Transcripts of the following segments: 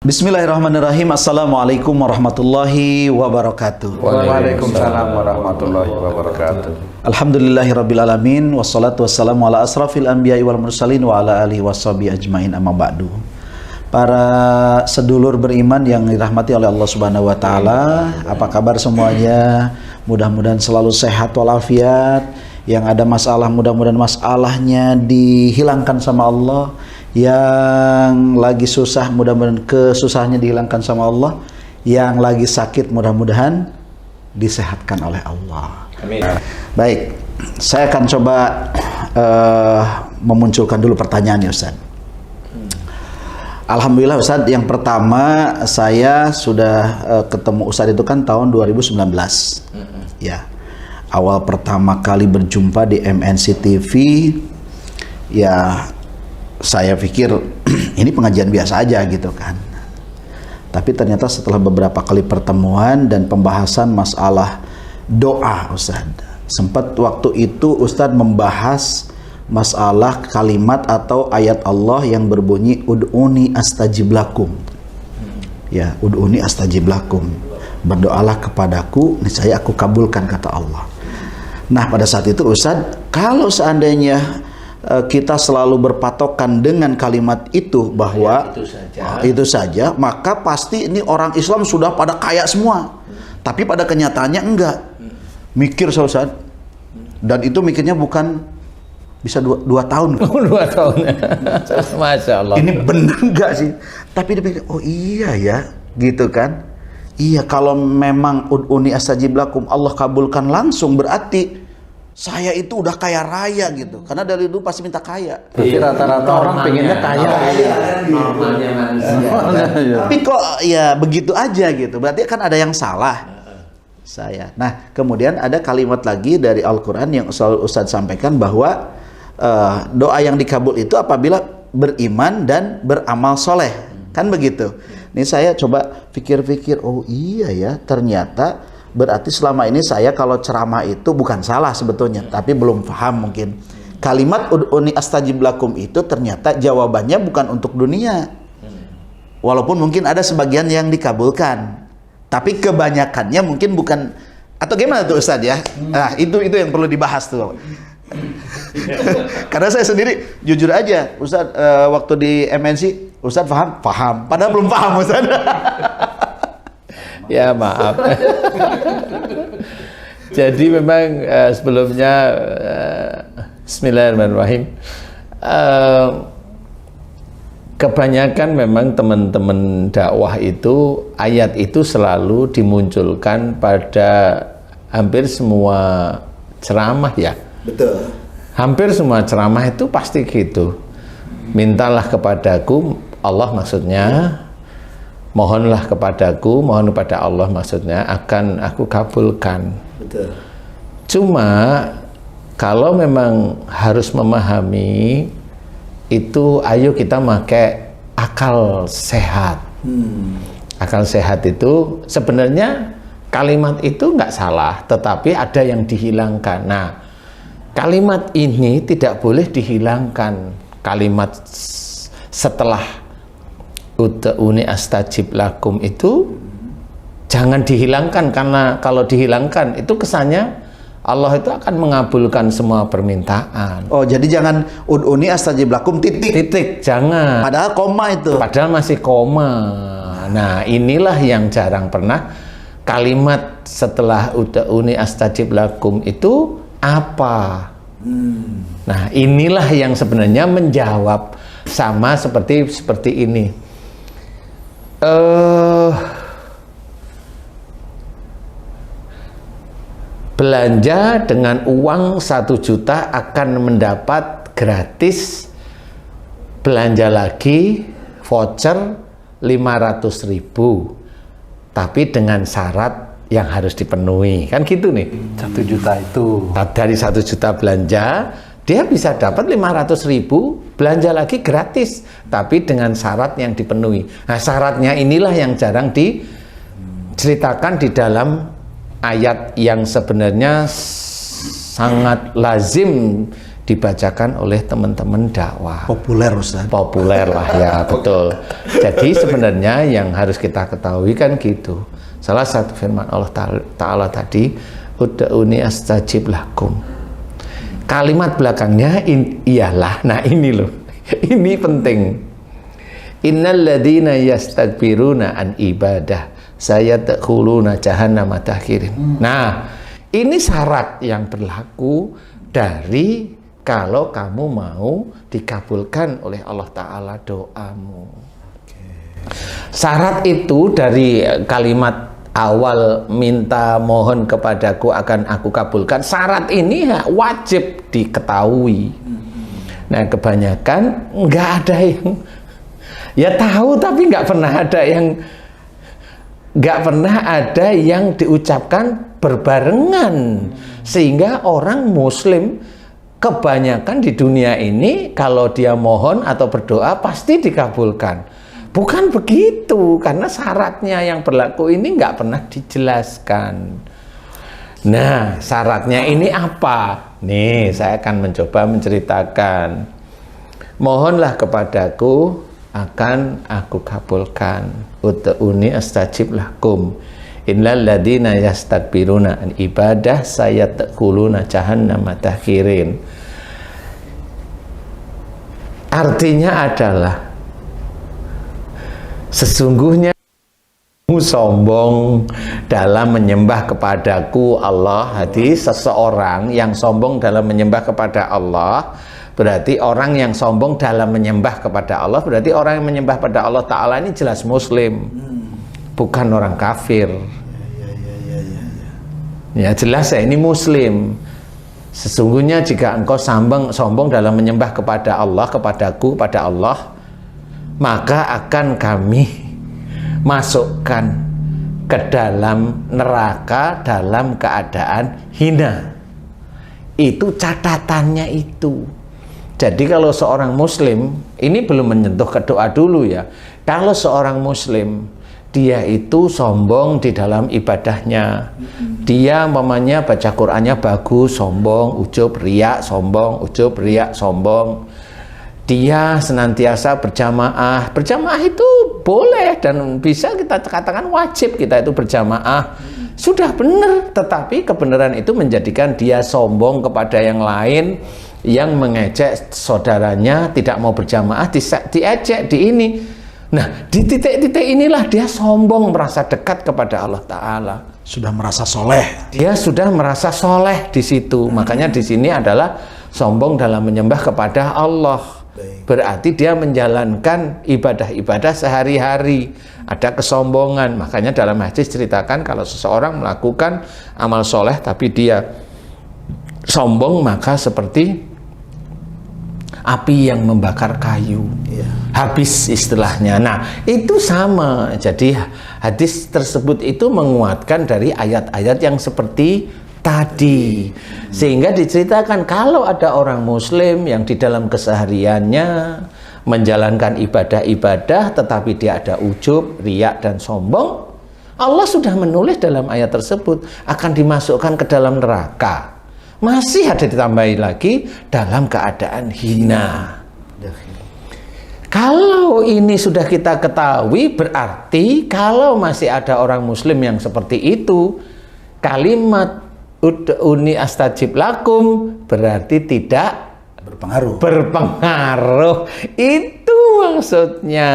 Bismillahirrahmanirrahim. Assalamualaikum warahmatullahi wabarakatuh. Waalaikumsalam warahmatullahi wabarakatuh. Alhamdulillahirrabbilalamin. Wassalatu wassalamu ala asrafil anbiya'i wal mursalin wa ala alihi washabihi ajmain, amma ba'du. Para sedulur beriman yang dirahmati oleh Allah Subhanahu wa taala, apa kabar semuanya? Mudah-mudahan selalu sehat walafiat. Yang ada masalah, mudah-mudahan masalahnya dihilangkan sama Allah. Yang lagi susah, mudah-mudahan kesusahannya dihilangkan sama Allah. Yang lagi sakit, mudah-mudahan disehatkan oleh Allah. Amin. Baik, saya akan coba memunculkan dulu pertanyaan ya Ustaz. Alhamdulillah Ustaz, yang pertama saya sudah ketemu Ustaz itu kan tahun 2019. Ya, awal pertama kali berjumpa di MNC TV, ya saya pikir ini pengajian biasa aja gitu kan. Tapi ternyata setelah beberapa kali pertemuan dan pembahasan masalah doa Ustaz, sempat waktu itu Ustaz membahas masalah kalimat atau ayat Allah yang berbunyi ud'uni astajib lakum. Ya, ud'uni astajib lakum. Berdoalah kepadaku, niscaya aku kabulkan, kata Allah. Nah, pada saat itu Ustaz, kalau seandainya kita selalu berpatokan dengan kalimat itu bahwa itu saja, maka pasti ini orang Islam sudah pada kaya semua. Tapi pada kenyataannya enggak. Mikir Ustaz. Dan itu mikirnya bukan bisa dua tahun. 2 tahun. Masya Allah. Ini benar enggak sih? Tapi dia pikir, oh iya ya, gitu kan? Iya, kalau memang ud'uni astajib lakum, Allah kabulkan langsung, berarti saya itu udah kaya raya gitu. Karena dari dulu pasti minta kaya. Berarti rata-rata orang pengennya kaya. Normalnya manusia. Tapi kok ya begitu aja gitu. Berarti kan ada yang salah. Saya. Nah, kemudian ada kalimat lagi dari Al-Quran yang selalu Ustadz sampaikan bahwa doa yang dikabul itu apabila beriman dan beramal soleh. Kan begitu. Ini saya coba pikir-pikir, oh iya ya, ternyata berarti selama ini saya kalau ceramah itu bukan salah sebetulnya, tapi belum paham mungkin. Kalimat ud'uni astajib lakum itu ternyata jawabannya bukan untuk dunia. Walaupun mungkin ada sebagian yang dikabulkan, tapi kebanyakannya mungkin bukan. Atau gimana tuh Ustadz ya? Nah, itu yang perlu dibahas tuh. Karena saya sendiri jujur aja, Ustadz, waktu di MNC, Ustadz paham? Paham. Padahal belum paham Ustadz. Ya maaf. Jadi memang sebelumnya Bismillahirrahmanirrahim, kebanyakan memang teman-teman dakwah itu ayat itu selalu dimunculkan pada hampir semua ceramah ya. Betul. Hampir semua ceramah itu pasti gitu. Mintalah kepadaku, Allah maksudnya. Mohonlah kepadaku, mohon kepada Allah maksudnya, akan aku kabulkan. Betul. Cuma kalau memang harus memahami itu, ayo kita pakai akal sehat. Akal sehat itu sebenarnya kalimat itu nggak salah, tetapi ada yang dihilangkan. Nah, kalimat ini tidak boleh dihilangkan. Kalimat setelah ud'uni astajib lakum itu jangan dihilangkan, karena kalau dihilangkan itu kesannya Allah itu akan mengabulkan semua permintaan. Oh, jadi jangan ud'uni astajib lakum titik, jangan. Padahal koma itu. Padahal masih koma. Nah, inilah yang jarang pernah kalimat setelah ud'uni astajib lakum itu apa? Nah, inilah yang sebenarnya menjawab sama seperti ini. Belanja dengan uang 1 juta akan mendapat gratis belanja lagi voucher 500.000, tapi dengan syarat yang harus dipenuhi, kan gitu nih. 1 juta itu dari 1 juta belanja dia bisa dapat 500.000 belanja lagi gratis, tapi dengan syarat yang dipenuhi. Nah, syaratnya inilah yang jarang diceritakan di dalam ayat yang sebenarnya sangat lazim dibacakan oleh teman-teman dakwah. Populer Ustaz. Populer lah ya, betul. Jadi sebenarnya yang harus kita ketahui kan gitu. Salah satu firman Allah Ta'ala tadi, ud'uni astajib lakum. Kalimat belakangnya iyalah. Nah ini loh, ini penting. Innal ladzina yastakbiruna an ibadah sayadkhuluna jahannama dakhirin. Nah, ini syarat yang berlaku dari kalau kamu mau dikabulkan oleh Allah Ta'ala doamu. Syarat itu dari kalimat awal, minta mohon kepadaku akan aku kabulkan. Syarat ini wajib diketahui. Nah, kebanyakan nggak ada yang ya tahu, tapi nggak pernah ada yang diucapkan berbarengan, sehingga orang Muslim kebanyakan di dunia ini kalau dia mohon atau berdoa pasti dikabulkan. Bukan begitu, karena syaratnya yang berlaku ini nggak pernah dijelaskan. Nah, syaratnya ini apa? Nih, saya akan mencoba menceritakan. Mohonlah kepadaku akan aku kabulkan. Ud'uni astajib lakum. Innal ladzina yastakbiruna an ibadah sayadkhuluna jahannama dakhirin. Artinya adalah sesungguhnya kamu sombong dalam menyembah kepadaku Allah. Jadi seseorang yang sombong dalam menyembah kepada Allah, berarti orang yang sombong dalam menyembah kepada Allah, berarti orang yang menyembah pada Allah Ta'ala ini jelas Muslim, bukan orang kafir. Ya jelas ya, ini Muslim. Sesungguhnya jika engkau sombong dalam menyembah kepada Allah, kepadaku, pada Allah, maka akan kami masukkan ke dalam neraka dalam keadaan hina. Itu catatannya itu. Jadi kalau seorang Muslim, ini belum menyentuh ke doa dulu ya. Kalau seorang Muslim dia itu sombong di dalam ibadahnya, dia umpamanya baca Qur'annya bagus, sombong, ujub, riak, sombong, ujub, riak, sombong. Dia senantiasa berjamaah. Berjamaah itu boleh dan bisa kita katakan wajib kita itu berjamaah. Sudah benar, tetapi kebenaran itu menjadikan dia sombong kepada yang lain, yang mengejek saudaranya tidak mau berjamaah, diejek di ini. Nah, di titik-titik inilah dia sombong, merasa dekat kepada Allah Ta'ala. Sudah merasa soleh. Dia sudah merasa soleh di situ. Makanya di sini adalah sombong dalam menyembah kepada Allah. Berarti dia menjalankan ibadah-ibadah sehari-hari. Ada kesombongan. Makanya dalam hadis ceritakan kalau seseorang melakukan amal soleh tapi dia sombong, maka seperti api yang membakar kayu, habis istilahnya. Nah, itu sama. Jadi hadis tersebut itu menguatkan dari ayat-ayat yang seperti tadi. Sehingga diceritakan kalau ada orang Muslim yang di dalam kesehariannya menjalankan ibadah-ibadah tetapi dia ada ujub, riak dan sombong, Allah sudah menulis dalam ayat tersebut akan dimasukkan ke dalam neraka. Masih ada ditambahi lagi dalam keadaan hina. Kalau ini sudah kita ketahui, berarti kalau masih ada orang Muslim yang seperti itu, kalimat ud'uni astajib lakum berarti tidak berpengaruh. Itu maksudnya.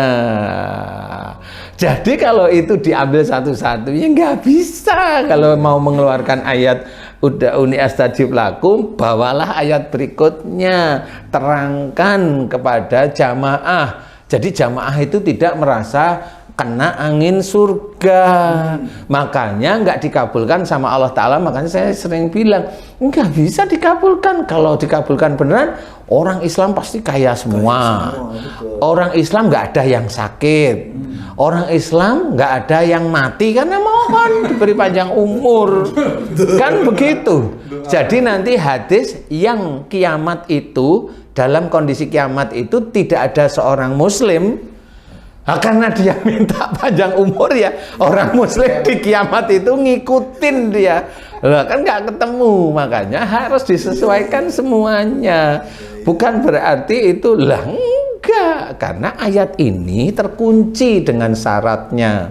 Jadi kalau itu diambil satu-satu, ya nggak bisa. Kalau mau mengeluarkan ayat ud'uni astajib lakum, bawalah ayat berikutnya, terangkan kepada jamaah. Jadi jamaah itu tidak merasa kena angin surga. Makanya nggak dikabulkan sama Allah Ta'ala. Makanya saya sering bilang nggak bisa dikabulkan. Kalau dikabulkan beneran, orang Islam pasti kaya semua. Orang Islam nggak ada yang sakit. Orang Islam nggak ada yang mati karena mohon diberi panjang umur. Kan begitu. Jadi nanti hadis yang kiamat itu, dalam kondisi kiamat itu tidak ada seorang Muslim Karena dia minta panjang umur ya, orang muslim di kiamat itu ngikutin dia. Lah kan nggak ketemu, makanya harus disesuaikan semuanya. Bukan berarti itu lah, enggak, karena ayat ini terkunci dengan syaratnya.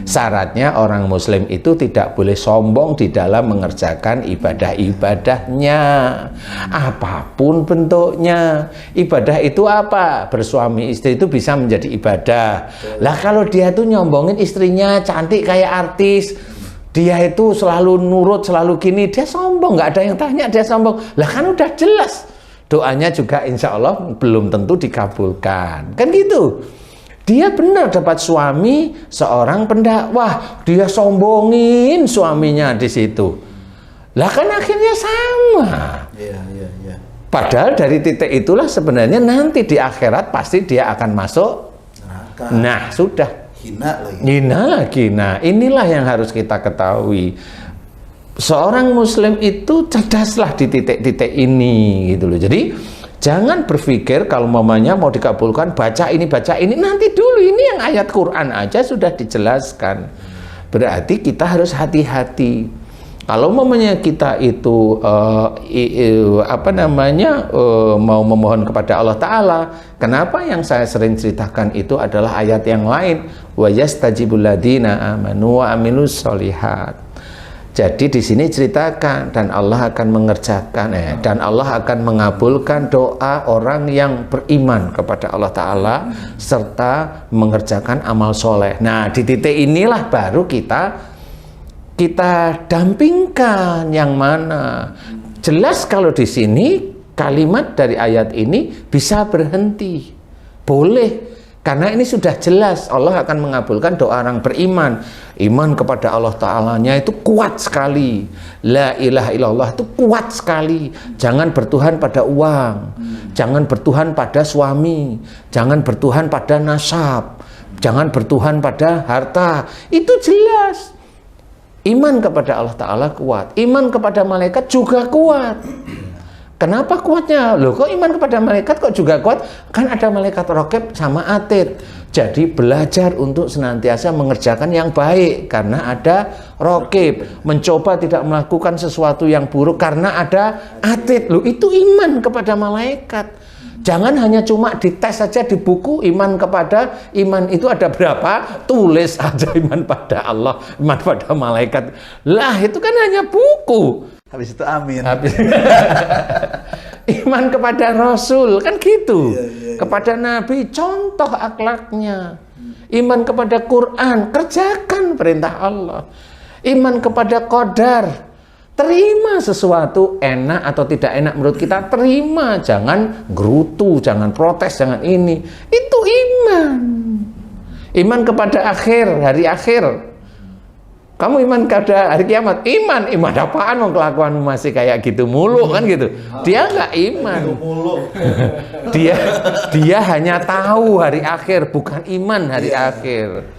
Syaratnya orang muslim itu tidak boleh sombong di dalam mengerjakan ibadah-ibadahnya. Apapun bentuknya. Ibadah itu apa? Bersuami istri itu bisa menjadi ibadah. Lah kalau dia tuh nyombongin istrinya cantik kayak artis, dia itu selalu nurut, selalu gini, dia sombong, nggak ada yang tanya, dia sombong. Lah kan udah jelas. Doanya juga insya Allah belum tentu dikabulkan. Kan gitu. Dia benar dapat suami seorang pendakwah, dia sombongin suaminya di situ. Lah kan akhirnya sama. Iya. Padahal dari titik itulah sebenarnya nanti di akhirat pasti dia akan masuk neraka. Nah, sudah. Hina lagi. Nah, inilah yang harus kita ketahui. Seorang muslim itu cerdaslah di titik-titik ini gitu loh. Jadi jangan berpikir kalau mamanya mau dikabulkan baca ini nanti dulu, ini yang ayat Quran aja sudah dijelaskan. Berarti kita harus hati-hati. Kalau mamanya kita itu mau memohon kepada Allah Ta'ala, kenapa yang saya sering ceritakan itu adalah ayat yang lain, wa yastajibul ladzina amanu wa amilus sholihat. Jadi di sini ceritakan dan Allah akan mengerjakan dan Allah akan mengabulkan doa orang yang beriman kepada Allah Ta'ala serta mengerjakan amal soleh. Nah di titik inilah baru kita dampingkan yang mana. Jelas kalau di sini kalimat dari ayat ini bisa berhenti, boleh. Karena ini sudah jelas Allah akan mengabulkan doa orang beriman. Iman kepada Allah Ta'alanya itu kuat sekali. La ilaha illallah itu kuat sekali. Jangan bertuhan pada uang, jangan bertuhan pada suami, jangan bertuhan pada nasab, jangan bertuhan pada harta. Itu jelas. Iman kepada Allah Ta'ala kuat, iman kepada malaikat juga kuat. Kenapa kuatnya? Loh kok iman kepada malaikat kok juga kuat? Kan ada malaikat raqib sama atid. Jadi belajar untuk senantiasa mengerjakan yang baik karena ada raqib. Mencoba tidak melakukan sesuatu yang buruk karena ada atid. Loh itu iman kepada malaikat. Jangan hanya cuma dites saja di buku iman itu ada berapa, tulis aja iman pada Allah, iman pada malaikat. Lah itu kan hanya buku. Habis itu amin. Iman kepada Rasul kan gitu. Kepada Nabi contoh akhlaknya. Iman kepada Quran, kerjakan perintah Allah. Iman kepada qadar, terima sesuatu enak atau tidak enak menurut kita, terima, jangan gerutu, jangan protes, jangan ini. Itu iman. Iman kepada hari akhir. Kamu iman kepada hari kiamat? Iman apaan wong kelakuanmu masih kayak gitu mulu kan gitu. Dia nggak iman. Dia hanya tahu hari akhir, bukan iman hari akhir.